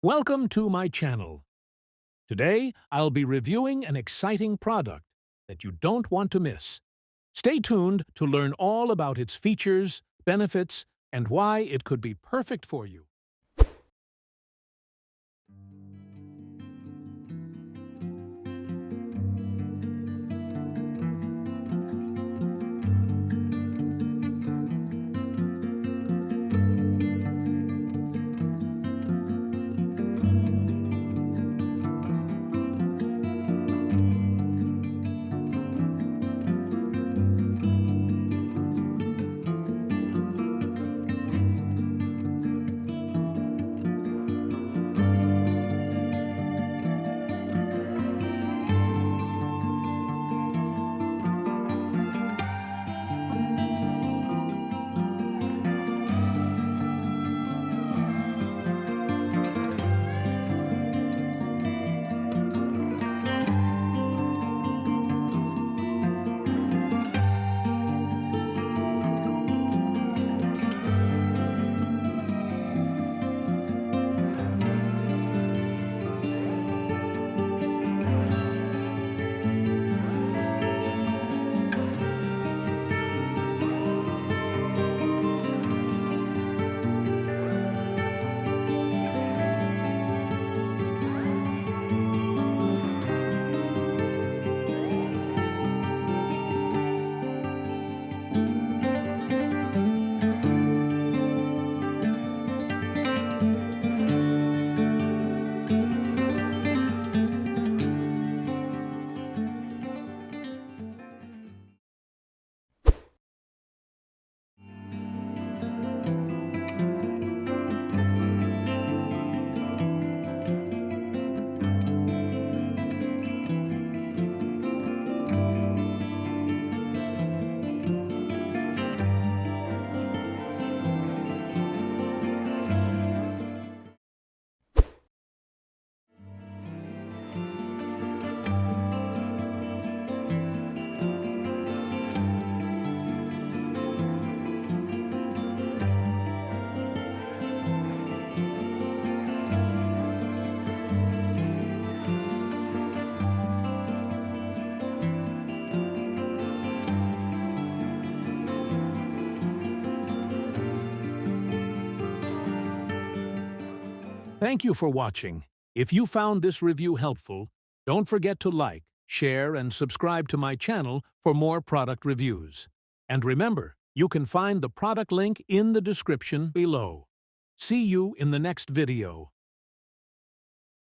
Welcome to my channel. Today, I'll be reviewing an exciting product that you don't want to miss. Stay tuned to learn all about its features, benefits, and why it could be perfect for you. Thank you for watching. If you found this review helpful, don't forget to like, share, and subscribe to my channel for more product reviews. And remember, you can find the product link in the description below. See you in the next video.